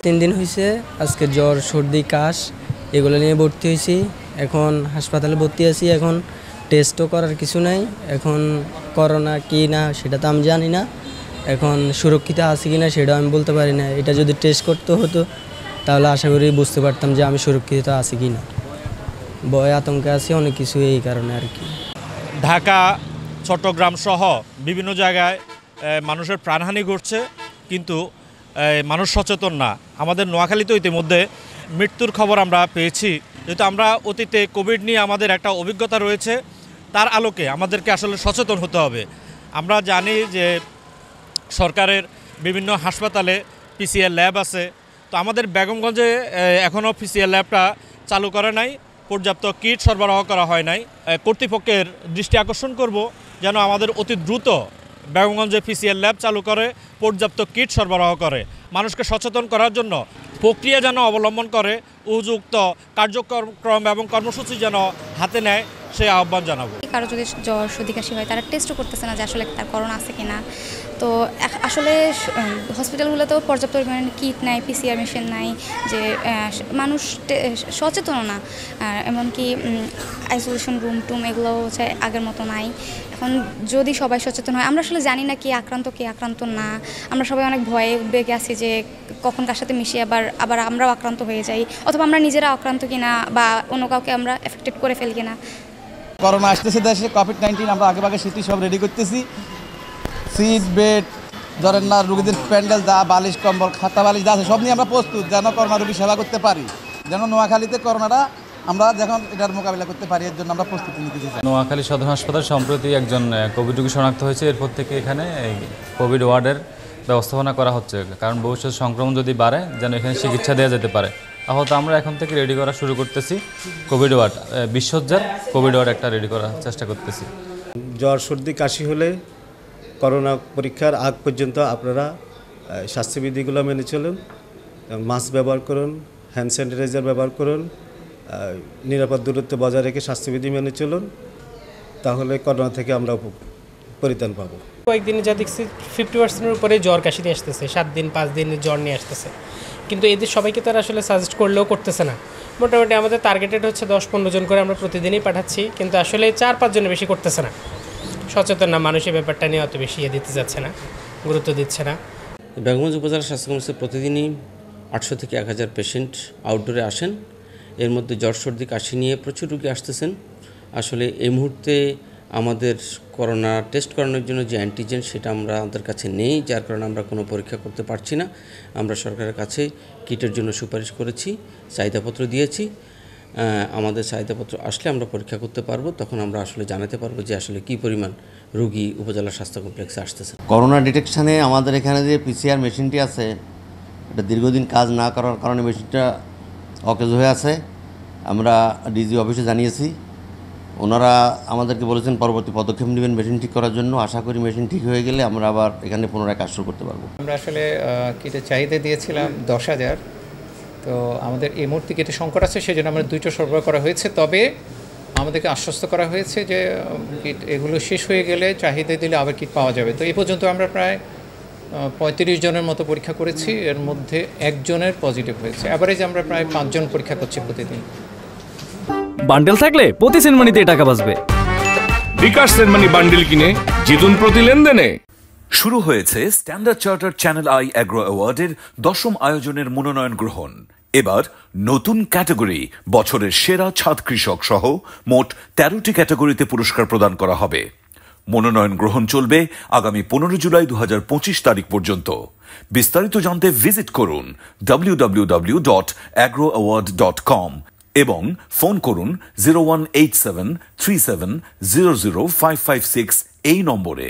3 দিন হয়েছে, আজকে জ্বর সর্দি কাশ এগুলো নিয়ে ভর্তি হয়েছি। এখন হাসপাতালে ভর্তি আছি। এখন টেস্টও করার কিছু নাই। এখন করোনা কি না সেটা তো আমি জানি না। এখন সুরক্ষিত আছি কি না সেটাও আমি বলতে পারি না। এটা যদি টেস্ট করতে হতো তাহলে আশা করি বুঝতে পারতাম যে আমি সুরক্ষিত আছি কি না। ভয় আতঙ্কে আছি অনেক কিছু, এই কারণে আর কি। ঢাকা, চট্টগ্রাম সহ বিভিন্ন জায়গায় মানুষের প্রাণহানি ঘটছে, কিন্তু মানুষ সচেতন না। আমাদের নোয়াখালীতেও ইতিমধ্যে মৃত্যুর খবর আমরা পেয়েছি। যেহেতু আমরা অতীতে কোভিড নিয়ে আমাদের একটা অভিজ্ঞতা রয়েছে, তার আলোকে আমাদেরকে আসলে সচেতন হতে হবে। আমরা জানি যে সরকারের বিভিন্ন হাসপাতালে পিসিআর ল্যাব আছে, তো আমাদের বেগমগঞ্জে এখনও পিসিআর ল্যাবটা চালু করে নাই, পর্যাপ্ত কিট সরবরাহ করা হয় নাই। কর্তৃপক্ষের দৃষ্টি আকর্ষণ করব যেন আমাদের অতি দ্রুত বেগমগঞ্জে পিসিআর ল্যাব চালু করে, পর্যাপ্ত কিট সরবরাহ করে, মানুষকে সচেতন করার জন্য প্রক্রিয়া যেন অবলম্বন করে, উপযুক্ত কার্যক্রম এবং কর্মসূচি যেন হাতে নেয়, সেই আহ্বান জানাবো। কারো যদি জ্বর সর্দি কাশি হয় তারা টেস্টও করতেছে না যে আসলে তার করোনা আছে কিনা। তো আসলে হসপিটালগুলোতেও পর্যাপ্ত পরিমাণে কিট নাই, পিসিআর মেশিন নাই, যে মানুষ সচেতন না। এমনকি আইসোলেশন রুম টুম এগুলো হচ্ছে আগের মতো নাই। এখন যদি সবাই সচেতন হয়, আমরা আসলে জানি না কে আক্রান্ত না। আমরা সবাই অনেক ভয়ে উদ্বেগে আছি যে কখন কার সাথে মিশে আবার আমরাও আক্রান্ত হয়ে যাই, অথবা আমরা নিজেরা আক্রান্ত কিনা বা অন্য কাউকে আমরা এফেক্টেড করে ফেলি কিনা। করোনা আসতেছে দেশে, কোভিড-19 আমরা আগে শীতি সব রেডি করতেছি। সিট বেড, ধরেন না রোগীদের প্যান্ডেল যা বালিশ কম্বল খাতা বালিশ যা আছে সব নিয়ে আমরা প্রস্তুত, যেন করোনা রোগী সেবা করতে পারি, যেন নোয়াখালীতে করোনাটা আমরা যখন এটার মোকাবিলা করতে পারি, এর জন্য আমরা প্রস্তুতি নিতে চাই। নোয়াখালী সদর হাসপাতাল সম্প্রতি একজন কোভিড রোগী শনাক্ত হয়েছে। এরপর থেকে এখানে কোভিড ওয়ার্ডের ব্যবস্থাপনা করা হচ্ছে, কারণ ভবিষ্যৎ সংক্রমণ যদি বাড়ে যেন এখানে চিকিৎসা দেওয়া যেতে পারে। আহত আমরা এখন থেকে রেডি করা শুরু করতেছি। কোভিড ওয়ার্ড 20 শয্যার কোভিড ওয়ার্ড একটা রেডি করার চেষ্টা করতেছি। জ্বর সর্দি কাশি হলে করোনা পরীক্ষার আগ পর্যন্ত আপনারা স্বাস্থ্যবিধিগুলো মেনে চলুন, মাস্ক ব্যবহার করুন, হ্যান্ড স্যানিটাইজার ব্যবহার করুন, নিরাপদ দূরত্ব বজায় রেখে স্বাস্থ্যবিধি মেনে চলুন, তাহলে করোনা থেকে আমরা পরিত্রাণ পাবো। কয়েকদিনে যা দেখছি 50%-এর উপরে জ্বর কাশি নিয়ে আসতেছে, 7 দিন 5 দিন জ্বর নিয়ে আসতেছে, কিন্তু এদের সবাইকে তারা আসলে সাজেস্ট করলেও করতেছে না। মোটামুটি আমাদের টার্গেটেড হচ্ছে 10-15 জন করে আমরা প্রতিদিনই পাঠাচ্ছি, কিন্তু আসলে 4-5 জনের বেশি করতেছে না। সচেতন না মানুষের ব্যাপারটা নিয়ে অত বেশি দিতে যাচ্ছে না, গুরুত্ব দিচ্ছে না। বেগমগঞ্জ উপজেলা স্বাস্থ্য কমপ্লেক্সে প্রতিদিনই 800 থেকে 1000 পেশেন্ট আউটডোরে আসেন। এর মধ্যে জ্বর সর্দি কাশি নিয়ে প্রচুর রোগী আসতেছেন। আসলে এই মুহূর্তে আমাদের করোনা টেস্ট করানোর জন্য যে অ্যান্টিজেন সেটা আমাদের কাছে নেই, যার কারণে আমরা কোনো পরীক্ষা করতে পারছি না। আমরা সরকারের কাছে কিটের জন্য সুপারিশ করেছি, চাহিদাপত্র দিয়েছি। আমাদের চাহিদাপত্র আসলে আমরা পরীক্ষা করতে পারবো, তখন আমরা আসলে জানাতে পারবো যে আসলে কী পরিমাণ রোগী উপজেলা স্বাস্থ্য কমপ্লেক্সে আসতেছে। করোনা ডিটেকশানে আমাদের এখানে যে পিসিআর মেশিনটি আছে, এটা দীর্ঘদিন কাজ না করার কারণে মেশিনটা অকেজ হয়ে আছে। আমরা ডিজি অফিসে জানিয়েছি, ওনারা আমাদেরকে বলেছেন পরবর্তী পদক্ষেপ নেবেন মেশিন ঠিক করার জন্য। আশা করি মেশিন ঠিক হয়ে গেলে আমরা আবার এখানে পুনরায় কাজ শুরু করতে পারবো। আমরা আসলে কিটের চাহিদা দিয়েছিলাম 10,000, তো আমাদের এই মুহূর্তে কিটের সংকট আছে, সেজন্য আমরা 2টা সরবরাহ করা হয়েছে। তবে আমাদেরকে আশ্বস্ত করা হয়েছে যে কিট এগুলো শেষ হয়ে গেলে চাহিদা দিলে আবার কিট পাওয়া যাবে। তো এই পর্যন্ত আমরা প্রায় 35 জনের মতো পরীক্ষা করেছি, এর মধ্যে 1 জনের পজিটিভ হয়েছে। অ্যাভারেজ আমরা প্রায় 5 জন পরীক্ষা করছি প্রতিদিন। বান্ডেল থাকলে প্রতি সেনমানিতে টাকা বাঁচবে। বিকাশ সেনমানি বান্ডেল কিনে জিতুন প্রতি লেনদেনে। শুরু হয়েছে standard charter channel I agro অ্যাওয়ার্ডের 10ম আয়োজনের মনোনয়ন গ্রহণ। এবার নতুন ক্যাটাগরি বছরের সেরা ছাদ কৃষক সহ মোট 13টি ক্যাটাগরিতে পুরস্কার প্রদান করা হবে। মনোনয়ন গ্রহণ চলবে আগামী 15 জুলাই 2025 তারিখ পর্যন্ত। বিস্তারিত জানতে ভিজিট করুন www.agroaward.com এবং ফোন করুন 018737000556 এই নম্বরে।